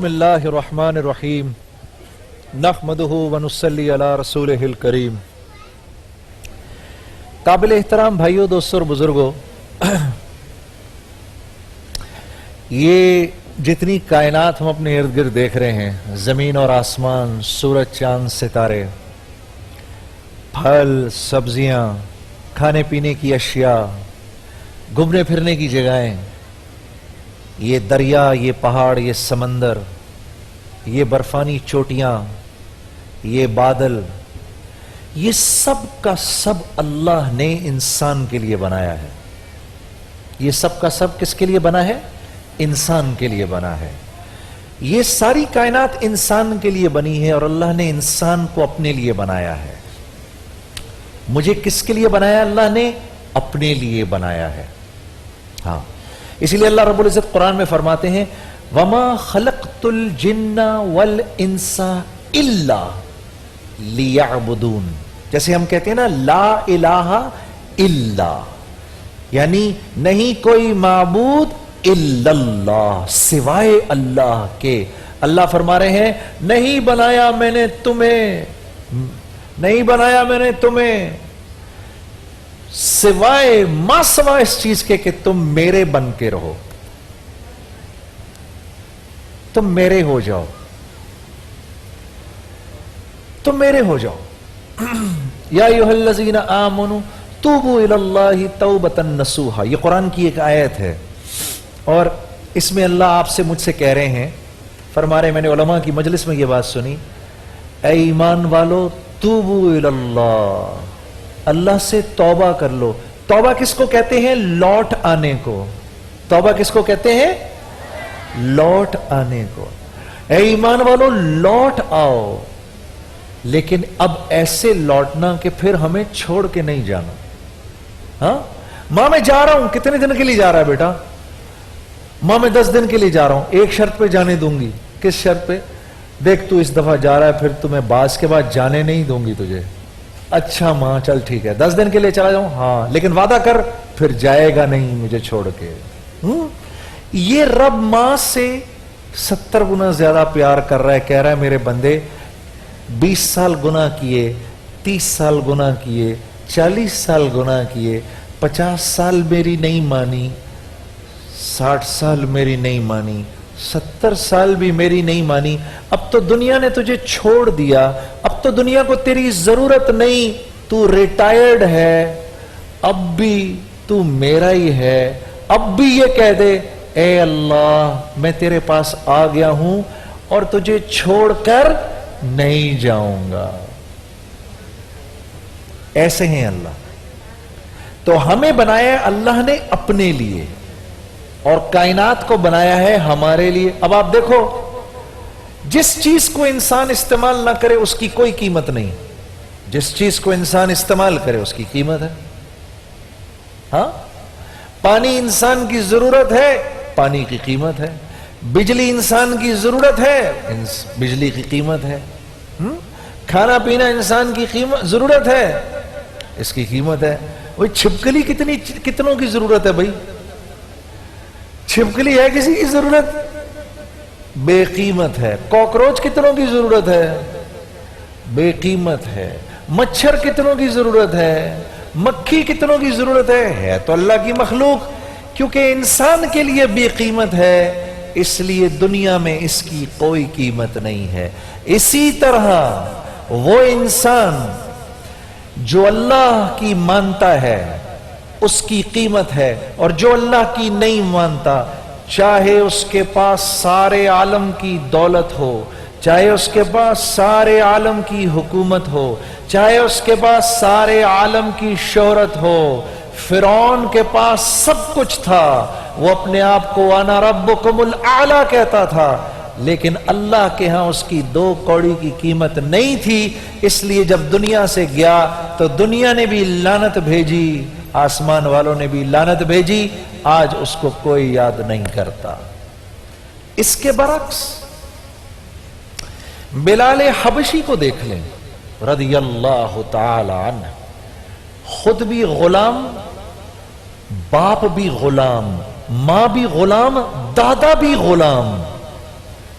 بسم اللہ الرحمن الرحیم نحمدہ ونصلی علی رسولہ الکریم۔ قابل احترام بھائیوں، دوستوں اور بزرگوں، یہ جتنی کائنات ہم اپنے ارد گرد دیکھ رہے ہیں، زمین اور آسمان، سورج، چاند، ستارے، پھل، سبزیاں، کھانے پینے کی اشیاء، گھومنے پھرنے کی جگہیں، یہ دریا، یہ پہاڑ، یہ سمندر، یہ برفانی چوٹیاں، یہ بادل، یہ سب کا سب اللہ نے انسان کے لیے بنایا ہے۔ یہ سب کا سب کس کے لیے بنا ہے؟ انسان کے لیے بنا ہے۔ یہ ساری کائنات انسان کے لیے بنی ہے اور اللہ نے انسان کو اپنے لیے بنایا ہے۔ مجھے کس کے لیے بنایا؟ اللہ نے اپنے لیے بنایا ہے۔ ہاں، اسی لیے اللہ رب العزت قرآن میں فرماتے ہیں وَمَا خَلَقْتُ الْجِنَّ وَالْإِنسَ إِلَّا لِيَعْبُدُونَ۔ جیسے ہم کہتے ہیں نا لا الہ الا، یعنی نہیں کوئی معبود الا اللہ، سوائے اللہ کے۔ اللہ فرما رہے ہیں نہیں بنایا میں نے تمہیں، نہیں بنایا میں نے تمہیں سوائے ما سوائے اس چیز کے کہ تم میرے بن کے رہو، تم میرے ہو جاؤ، تم میرے ہو جاؤ۔ یا ایھا الذین آمنوا توبوا الی اللہ توبۃ نصوحا، یہ قرآن کی ایک آیت ہے اور اس میں اللہ آپ سے مجھ سے کہہ رہے ہیں، فرما رہے ہیں، میں نے علماء کی مجلس میں یہ بات سنی، اے ایمان والو توبوا الی اللہ، اللہ سے توبہ کر لو۔ توبہ کس کو کہتے ہیں؟ لوٹ آنے کو۔ توبہ کس کو کہتے ہیں؟ لوٹ آنے کو۔ اے ایمان والو لوٹ آؤ، لیکن اب ایسے لوٹنا کہ پھر ہمیں چھوڑ کے نہیں جانا۔ ہاں ماں میں جا رہا ہوں، کتنے دن کے لیے جا رہا ہے بیٹا؟ ماں میں 10 دن کے لیے جا رہا ہوں، ایک شرط پہ جانے دوں گی۔ کس شرط پہ؟ دیکھ تو اس دفعہ جا رہا ہے، پھر تمہیں بعض کے بعد جانے نہیں دوں گی تجھے۔ اچھا ماں چل ٹھیک ہے 10 دن کے لیے چلا جاؤں، ہاں لیکن وعدہ کر پھر جائے گا نہیں مجھے چھوڑ کے۔ یہ رب ماں سے 70 گنا زیادہ پیار کر رہا ہے، کہہ رہا ہے میرے بندے 20 سال گناہ کیے، 30 سال گناہ کیے، 40 سال گناہ کیے، 50 سال میری نہیں مانی، 60 سال میری نہیں مانی، 70 سال بھی میری نہیں مانی، اب تو دنیا نے تجھے چھوڑ دیا، اب تو دنیا کو تیری ضرورت نہیں، تو ریٹائرڈ ہے، اب بھی تو میرا ہی ہے۔ اب بھی یہ کہہ دے اے اللہ میں تیرے پاس آ گیا ہوں اور تجھے چھوڑ کر نہیں جاؤں گا۔ ایسے ہیں اللہ۔ تو ہمیں بنایا اللہ نے اپنے لیے اور کائنات کو بنایا ہے ہمارے لیے۔ اب آپ دیکھو جس چیز کو انسان استعمال نہ کرے اس کی کوئی قیمت نہیں، جس چیز کو انسان استعمال کرے اس کی قیمت ہے۔ ہاں پانی انسان کی ضرورت ہے، پانی کی قیمت ہے۔ بجلی انسان کی ضرورت ہے، بجلی کی قیمت ہے۔ کھانا پینا انسان کی ضرورت ہے، اس کی قیمت ہے۔ وہ چھپکلی کتنوں کی ضرورت ہے بھائی؟ چھپکلی ہے کسی کی ضرورت؟ بے قیمت ہے۔ کاکروچ کتنوں کی ضرورت ہے؟ بے قیمت ہے۔ مچھر کتنوں کی ضرورت ہے؟ مکھی کتنوں کی ضرورت ہے تو اللہ کی مخلوق، کیونکہ انسان کے لیے بے قیمت ہے اس لیے دنیا میں اس کی کوئی قیمت نہیں ہے۔ اسی طرح وہ انسان جو اللہ کی مانتا ہے اس کی قیمت ہے، اور جو اللہ کی نہیں مانتا، چاہے اس کے پاس سارے عالم کی دولت ہو، چاہے اس کے پاس سارے عالم کی حکومت ہو، چاہے اس کے پاس سارے عالم کی شہرت ہو۔ فرعون کے پاس سب کچھ تھا، وہ اپنے آپ کو انا ربکم الاعلی کہتا تھا، لیکن اللہ کے ہاں اس کی 2 کوڑی کی قیمت نہیں تھی، اس لیے جب دنیا سے گیا تو دنیا نے بھی لعنت بھیجی، آسمان والوں نے بھی لعنت بھیجی، آج اس کو کوئی یاد نہیں کرتا۔ اس کے برعکس بلال حبشی کو دیکھ لیں رضی اللہ تعالی عنہ، خود بھی غلام، باپ بھی غلام، ماں بھی غلام، دادا بھی غلام،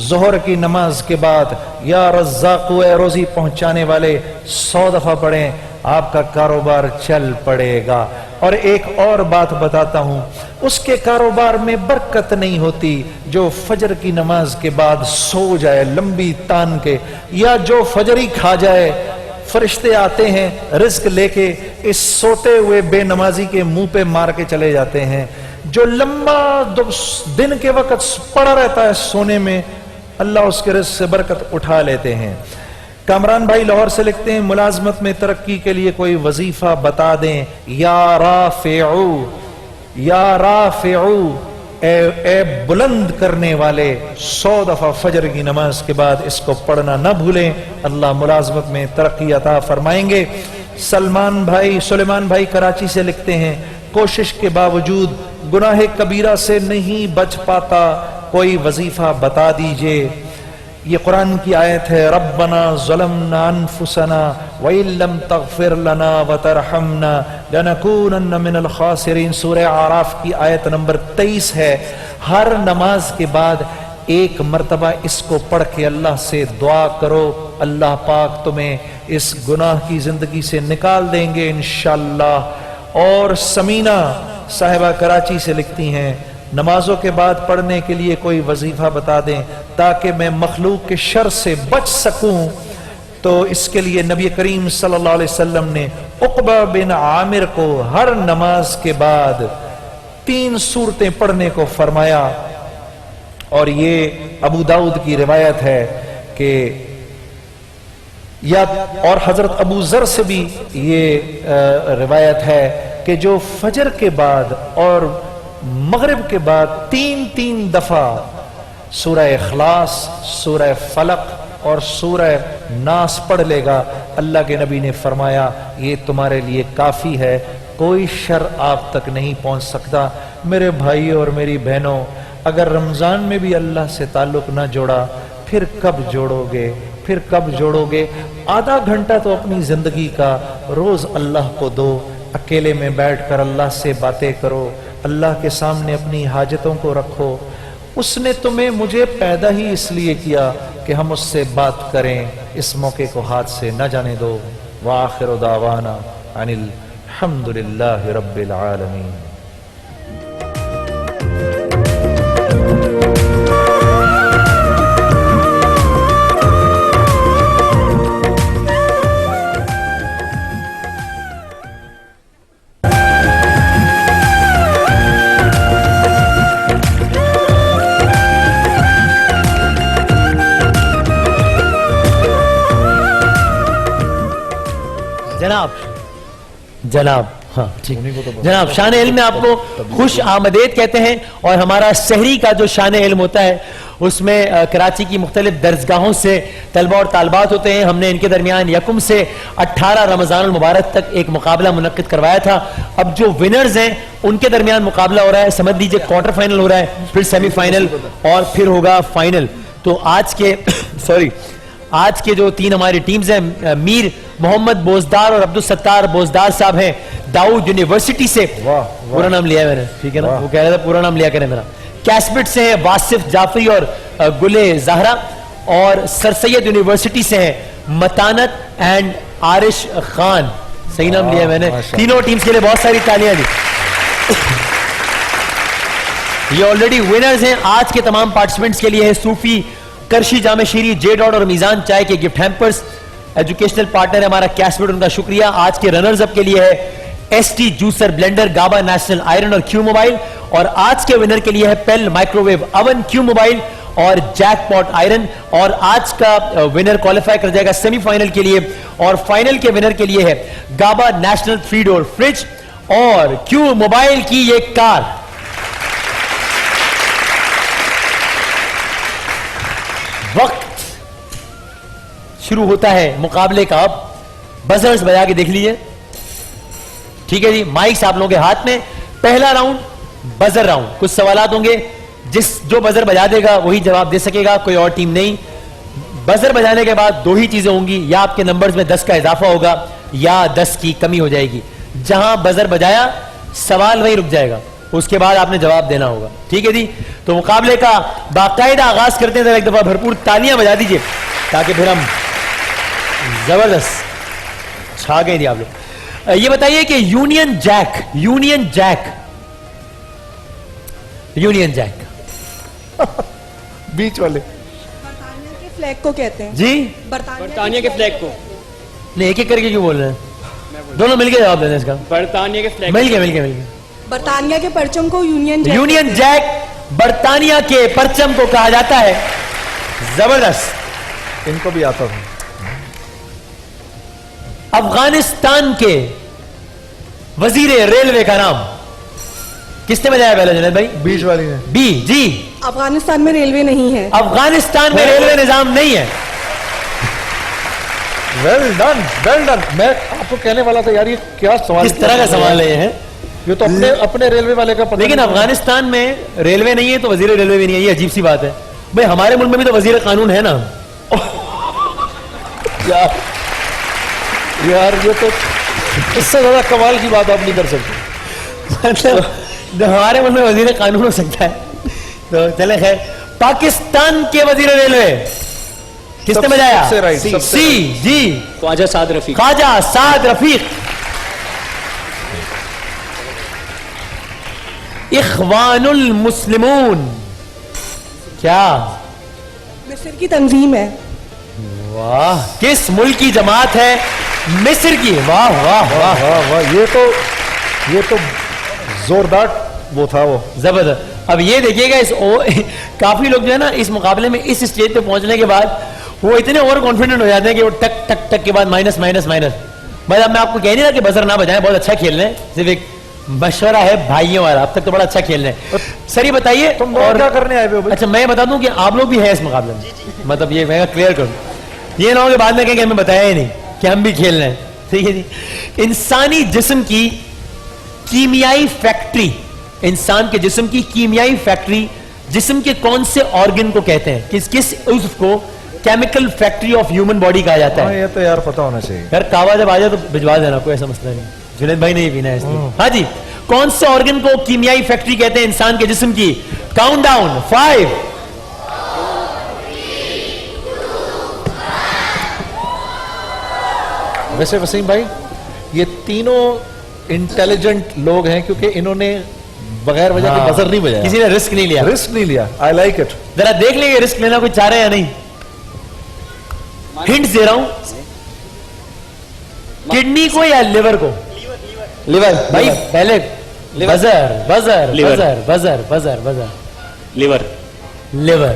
ظہر کی نماز کے بعد یا رزاق اے روزی پہنچانے والے 100 دفعہ پڑھیں، آپ کا کاروبار چل پڑے گا۔ اور ایک اور بات بتاتا ہوں، اس کے کاروبار میں برکت نہیں ہوتی جو فجر کی نماز کے بعد سو جائے لمبی تان کے، یا جو فجر ہی کھا جائے۔ فرشتے آتے ہیں رزق لے کے، اس سوتے ہوئے بے نمازی کے منہ پہ مار کے چلے جاتے ہیں۔ جو لمبا دن کے وقت پڑا رہتا ہے سونے میں، اللہ اس کے رزق سے برکت اٹھا لیتے ہیں۔ کامران بھائی لاہور سے لکھتے ہیں، ملازمت میں ترقی کے لیے کوئی وظیفہ بتا دیں۔ یا رافعو، یا رافعو، اے بلند کرنے والے، 100 دفعہ فجر کی نماز کے بعد اس کو پڑھنا نہ بھولیں، اللہ ملازمت میں ترقی عطا فرمائیں گے۔ سلیمان بھائی کراچی سے لکھتے ہیں، کوشش کے باوجود گناہ کبیرہ سے نہیں بچ پاتا، کوئی وظیفہ بتا دیجئے۔ یہ قرآن کی آیت ہے، ربنا ظلمنا انفسنا وَإِن لَّمْ تَغْفِرْ لَنَا وَتَرْحَمْنَا لَنَكُونَنَّ مِنَ الْخَاسِرِينَ، سورہ اعراف کی آیت نمبر 23 ہے۔ ہر نماز کے بعد ایک مرتبہ اس کو پڑھ کے اللہ سے دعا کرو، اللہ پاک تمہیں اس گناہ کی زندگی سے نکال دیں گے انشاءاللہ۔ اور سمینہ صاحبہ کراچی سے لکھتی ہیں، نمازوں کے بعد پڑھنے کے لیے کوئی وظیفہ بتا دیں تاکہ میں مخلوق کے شر سے بچ سکوں۔ تو اس کے لیے نبی کریم صلی اللہ علیہ وسلم نے عقبہ بن عامر کو ہر نماز کے بعد 3 سورتیں پڑھنے کو فرمایا، اور یہ ابو داؤد کی روایت ہے کہ اور حضرت ابو ذر سے بھی یہ روایت ہے کہ جو فجر کے بعد اور مغرب کے بعد 3 دفعہ سورہ اخلاص، سورہ فلق اور سورہ ناس پڑھ لے گا، اللہ کے نبی نے فرمایا یہ تمہارے لیے کافی ہے، کوئی شر آپ تک نہیں پہنچ سکتا۔ میرے بھائی اور میری بہنوں، اگر رمضان میں بھی اللہ سے تعلق نہ جوڑا، پھر کب جوڑو گے؟ پھر کب جوڑو گے؟ آدھا گھنٹہ تو اپنی زندگی کا روز اللہ کو دو، اکیلے میں بیٹھ کر اللہ سے باتیں کرو، اللہ کے سامنے اپنی حاجتوں کو رکھو۔ اس نے تمہیں مجھے پیدا ہی اس لیے کیا کہ ہم اس سے بات کریں، اس موقع کو ہاتھ سے نہ جانے دو۔ وآخر دعوانا ان الحمد للہ رب العالمین۔ جناب ہاں ٹھیک جناب، شان علم میں آپ کو خوش آمدید کہتے ہیں، اور ہمارا سحری کا جو شان علم ہوتا ہے اس میں کراچی کی مختلف درسگاہوں سے طلبہ اور طالبات ہوتے ہیں۔ ہم نے ان کے درمیان 1 سے 18 رمضان المبارک تک ایک مقابلہ منعقد کروایا تھا۔ اب جو ونرز ہیں ان کے درمیان مقابلہ ہو رہا ہے، سمجھ لیجیے کوارٹر فائنل ہو رہا ہے، پھر سیمی فائنل اور پھر ہوگا فائنل۔ تو آج کے جو 3 ہماری ٹیمز ہیں، میر محمد بوزدار اور عبدالستار بوزدار صاحب ہیں داؤد یونیورسٹی سے، پورا نام لیا ہے میں نے، ٹھیک ہے نا، وہ کہہ رہا تھا پورا نام لیا کریں میرا۔ کیسپٹ سے ہیں واصف جعفری اور گلے زہرا، اور سر سید یونیورسٹی سے ہیں متانت اینڈ عارش خان، صحیح نام لیا ہے میں نے۔ تینوں ٹیمز کے لیے بہت ساری تالیاں دی۔ یہ آلریڈی ونرز ہیں۔ آج کے تمام پارٹیسپینٹس کے لیے ہے صوفی کرشی جامع شیری جے ڈاٹ اور میزان چائے کے گفٹ ہیمپرز۔ ایجوکیشنل پارٹنر ہمارا کیسپٹ، ان کا شکریہ۔ آج کے رنرز اپ کے لیے ہے S T juicer blender, Gaba national iron اور کیو موبائل، اور آج کے ونر کے لیے ہے پیل مائکرو ویو اوون، کیو موبائل اور جیک پاٹ آئرن۔ اور آج کا ونر کوالیفائی کر جائے گا سیمی فائنل کے لیے، اور فائنل کے ونر کے لیے ہے گابا نیشنل 3 ڈور فریج اور کیو موبائل کی یہ کار۔ وقت شروع ہوتا ہے مقابلے کا، اب بزرز بجا کے دیکھ لیجئے، ٹھیک ہے جی، مائکس آپ لوگوں کے ہاتھ میں۔ پہلا راؤنڈ بزر راؤنڈ، کچھ سوالات ہوں گے، جو بزر بجا دے گا وہی جواب دے سکے گا، کوئی اور ٹیم نہیں۔ بزر بجانے کے بعد 2 ہی چیزیں ہوں گی، یا آپ کے نمبرز میں 10 کا اضافہ ہوگا یا 10 کی کمی ہو جائے گی۔ جہاں بزر بجایا سوال وہیں رک جائے گا، اس کے بعد آپ نے جواب دینا ہوگا. ٹھیک ہے جی, تو مقابلے کا باقاعدہ آغاز کرتے ہیں. ذرا ایک دفعہ بھرپور تالیاں بجا دیجیے تاکہ پھر ہم زبردست چھا گئے تھے آپ لوگ. یہ بتائیے کہ یونین جیک بیچ والے برطانیہ کے فلیگ کو کہتے ہیں. جی, برطانیہ کے فلیگ کو. نہیں ایک ایک کر کے کیوں بول رہے ہیں؟ دونوں مل کے جواب دیتے ہیں اس کا. برطانیہ کے فلیگ. مل کے برطانیہ کے پرچم کو یونین جیک برطانیہ کے پرچم کو کہا جاتا ہے. زبردست. ان کو بھی آتا تھا. افغانستان کے وزیر ریلوے کا نام کس نے بتایا پہلے جنید بھائی؟ بیچ والی نے. بی. جی, افغانستان میں ریلوے نہیں ہے. افغانستان میں ریلوے نظام نہیں ہے. Well done. میں آپ کو کہنے والا تھا یار یہ کیا سوال, کس طرح کا سوال ہے یہ ہے؟ یہ تو اپنے ریلوے والے کا پتہ. لیکن افغانستان میں ریلوے نہیں ہے تو وزیر ریلوے بھی نہیں ہے. یہ عجیب سی بات ہے بھائی. ہمارے ملک میں بھی تو وزیر قانون ہے نا. یار یہ تو اس سے زیادہ کمال کی بات آپ نہیں کر سکتے. مطلب ہمارے ملک میں وزیر قانون ہو سکتا ہے. تو چلے خیر, پاکستان کے وزیر ریلوے کس نے بجایا؟ سب سے رائٹ, سب سے سی. جی, خواجہ سعد رفیق. خواجہ سعد رفیق. اخوان المسلمون کیا مصر کی تنظیم ہے. واہ, کس ملک کی جماعت ہے؟ مصر کی. واہ واہ واہ, واہ واہ, یہ تو زوردار وہ تھا وہ. زبردست. اب یہ دیکھیے گا کافی لوگ جو ہے نا اس مقابلے میں اس اسٹیج پہ پہنچنے کے بعد وہ اتنے اوور کانفیڈنٹ ہو جاتے ہیں کہ وہ ٹک ٹک ٹک کے بعد مائنس. بھائی اب میں آپ کو کہہ نہیں رہا کہ بزر نہ بجائیں, بہت اچھا کھیل رہے ہیں, صرف ایک مشورہ ہے بھائیوں والا. اب تک تو بڑا اچھا کھیل رہے ہیں. سر یہ بتائیے تم اور کیا کرنے آئے ہو؟ اچھا میں بتا دوں کہ آپ لوگ بھی ہیں اس مقابلے میں, مطلب یہ میں کلیئر کروں, یہ نہ ہو کہ بعد میں کہیں کہ ہمیں بتایا ہی نہیں کہ ہم بھی کھیل رہے ہیں. ٹھیک ہے جی. انسانی جسم کی کیمیائی فیکٹری, انسان کے جسم کی کیمیائی فیکٹری جسم کے کون سے آرگن کو کہتے ہیں؟ کس عضو کو chemical factory of human body کہا جاتا ہے؟ یہ تو یار پتا ہونا چاہیے یار. کعوہ جب آ جائے تو بھجوا دینا, کوئی ایسا مسئلہ نہیں. جنید بھائی نے یہ پینا ہے اس لیے. ہاں جی, کون سے آرگن کو کیمیائی فیکٹری کہتے ہیں انسان کے جسم کی؟ Count down 5. ویسے وسیم بھائی یہ تینوں انٹیلیجنٹ لوگ ہیں کیونکہ انہوں نے بغیر وجہ کے بزر نہیں بجایا. کسی نے رسک نہیں لیا. رسک نہیں لیا. I like it. ذرا دیکھ لیں گے رسک لینا کوئی چاہ رہے ہیں یا نہیں. ہنٹ دے رہا ہوں, کڈنی کو یا لیور کو؟ لیور. بھائی پہلے buzzer buzzer buzzer buzzer buzzer buzzer. Lever. Lever.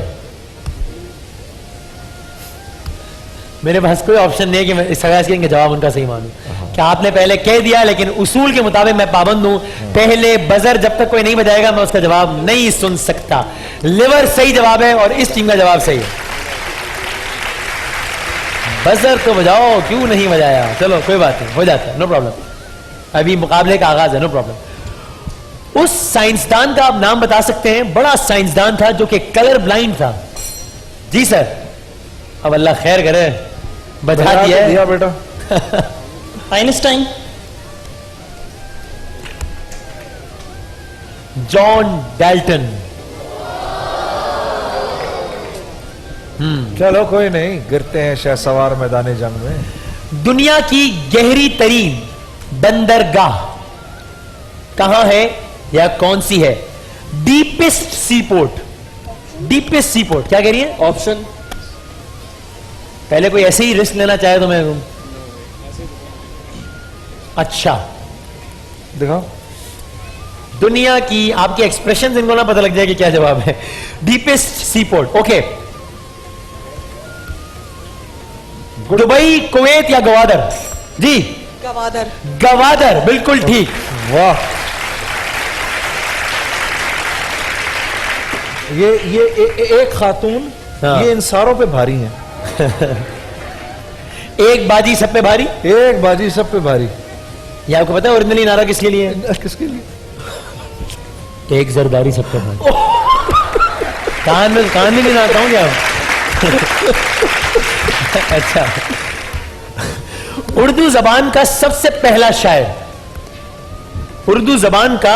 میرے پاس کوئی آپشن نہیں ہے کہ میں اس طرح کے جواب ان کا صحیح مانوں. کہ آپ نے پہلے کہہ دیا, لیکن اصول کے مطابق میں پابند ہوں. پہلے بزر جب تک کوئی نہیں بجائے گا میں اس کا جواب نہیں سن سکتا. لیور صحیح جواب ہے اور اس ٹیم کا جواب صحیح ہے. بزر تو بجاؤ, کیوں نہیں بجایا؟ چلو کوئی بات نہیں, ہو جاتا ہے, نو پرابلم. ابھی مقابلے کا آغاز ہے, نو پرابلم. اس سائنسدان کا آپ نام بتا سکتے ہیں؟ بڑا سائنسدان تھا جو کہ کلر بلائنڈ تھا. جی سر. اب اللہ خیر کرے, بجا دیا بیٹا. آئنسٹائن. جان ڈالٹن. چلو کوئی نہیں, گرتے ہیں شہ سوار میدان جنگ میں. دنیا کی گہری ترین بندرگاہ کہاں ہے یا کون سی ہے؟ Deepest sea port. Deepest sea port کیا کہہ رہی ہے؟ آپشن. پہلے کوئی ایسے ہی رسک لینا چاہے تو میں. اچھا دکھاؤ. دنیا کی, آپ کے ایکسپریشن ان کو نہ پتہ لگ جائے کہ کیا جواب ہے. Deepest sea port. Okay, Dubai, Kuwait یا گوادر؟ جی گوادر. گوادر بالکل ٹھیک. واہ, یہ ایک خاتون یہ ان ساروں پہ بھاری ہیں. ایک بازی سب پہ بھاری. ایک بازی سب پہ بھاری. یہ آپ کو پتا ہے اوریجنلی نعرہ کس کے لیے ہے؟ کس کے لیے؟ ایک زرداری سب پہ بھاری. کان میں بھی ناتا ہوں کیا؟ اچھا. اردو زبان کا سب سے پہلا شاعر, اردو زبان کا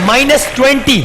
-20,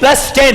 +10,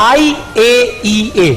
IAEA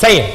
صحیح ہے,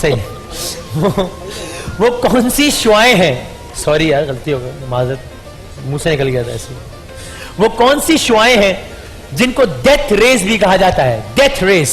صحیح. وہ کون سی شعائیں ہیں, سوری یار غلطی ہو گئی, معذرت, منہ سے نکل گیا تھا ایسے. وہ کون سی شعائیں ہیں جن کو ڈیتھ ریز بھی کہا جاتا ہے؟ Death raise.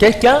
کیا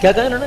کیا کہا انہوں نے؟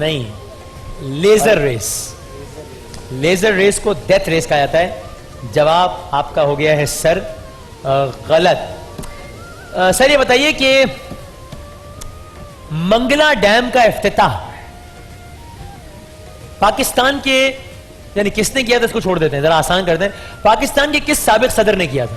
نہیں, لیزر ریس. لیزر ریس کو ڈیتھ ریس کہا جاتا ہے. جواب آپ کا ہو گیا ہے سر غلط. سر یہ بتائیے کہ منگلا ڈیم کا افتتاح پاکستان کے, یعنی کس نے کیا تھا, اس کو چھوڑ دیتے ہیں, ذرا آسان کرتے ہیں. پاکستان کے کس سابق صدر نے کیا تھا؟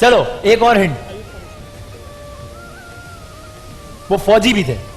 چلو ایک اور ہنٹ, وہ فوجی بھی تھے.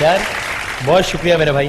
یار بہت شکریہ میرے بھائی.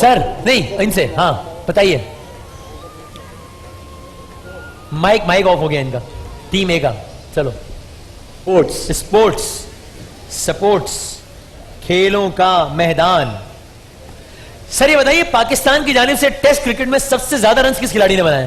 سر نہیں, ان سے ہاں بتائیے. مائک آف ہو گیا ان کا, ٹیم اے کا. چلو, سپورٹس, کھیلوں کا میدان. سر یہ بتائیے پاکستان کی جانب سے ٹیسٹ کرکٹ میں سب سے زیادہ رنز کس کھلاڑی نے بنائے؟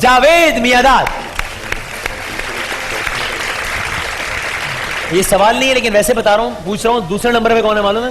جاوید میاداد. یہ سوال نہیں ہے لیکن ویسے بتا رہا ہوں, پوچھ رہا ہوں, دوسرے نمبر پہ کون ہے معلوم ہے؟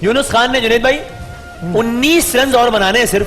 یونس خان نے. جنید بھائی 19 رنز اور بنانے ہیں صرف,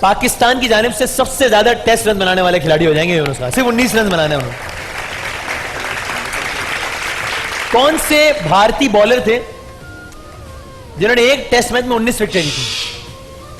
پاکستان کی جانب سے سب سے زیادہ ٹیسٹ رن بنانے والے کھلاڑی ہو جائیں گے یونس خان. صرف 19 رنز بنانے ہیں انہوں نے. کون سے بھارتی بالر تھے جنہوں نے ایک ٹیسٹ میچ میں 19 وکٹیں لی تھی؟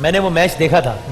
میں نے وہ میچ دیکھا تھا.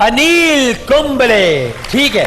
انیل کمبلے. ٹھیک ہے,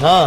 ہاں.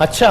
اچھا,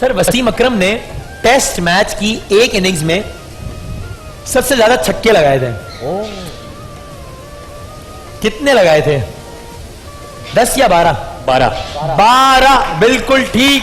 سر وسیم اکرم نے ٹیسٹ میچ کی ایک اننگز میں سب سے زیادہ چھکے لگائے تھے. کتنے لگائے تھے؟ 10 یا 12؟ 12. بالکل ٹھیک.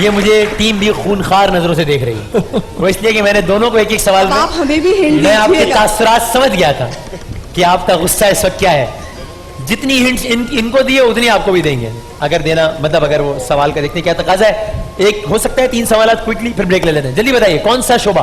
یہ مجھے ٹیم بھی خونخوار نظروں سے دیکھ رہی ہے. وہ اس لیے کہ میں نے دونوں کو ایک ایک سوال آپ ہمیں بھی ہنٹ میں آپ کے دیجیے گا. تاثرات سمجھ گیا تھا کہ آپ کا غصہ اس وقت کیا ہے. جتنی ہنٹس ان کو دیے اتنی آپ کو بھی دیں گے, اگر دینا, مطلب اگر وہ سوال کا دیکھنے کیا تقاضا ہے. ایک ہو سکتا ہے 3 سوالات کوئکلی, پھر بریک لے لیتے ہیں. جلدی بتائیے کون سا شعبہ؟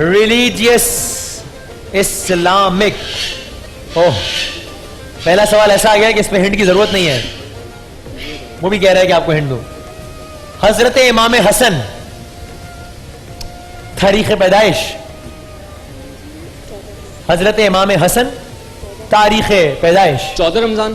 Religious, Islamic. اوہ, پہلا سوال ایسا آ گیا کہ اس پہ ہنٹ کی ضرورت نہیں ہے. وہ بھی کہہ رہا ہے کہ آپ کو ہنٹ دوں. حضرت امام حسن, تاریخ پیدائش. حضرت امام حسن, تاریخ پیدائش. 14 رمضان.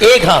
ایک, ہاں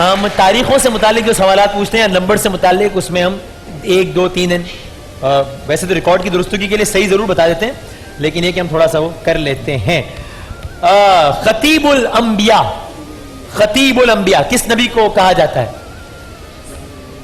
ہم تاریخوں سے متعلق جو سوالات پوچھتے ہیں نمبر سے متعلق, اس میں ہم 1 2 3 ویسے تو ریکارڈ کی درستگی کے لیے صحیح ضرور بتا دیتے ہیں, لیکن یہ کہ ہم تھوڑا سا وہ کر لیتے ہیں. خطیب الانبیاء, خطیب الانبیاء کس نبی کو کہا جاتا ہے؟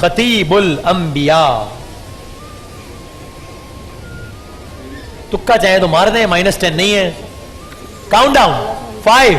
خطیب الانبیاء. تکا چاہے تو مار دیں, -10 نہیں ہے. Count down 5.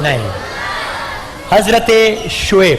نہیں, حضرت شعیب.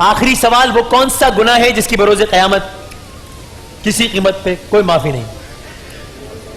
آخری سوال, وہ کون سا گناہ ہے جس کی بروز قیامت کسی قیمت پہ کوئی معافی نہیں؟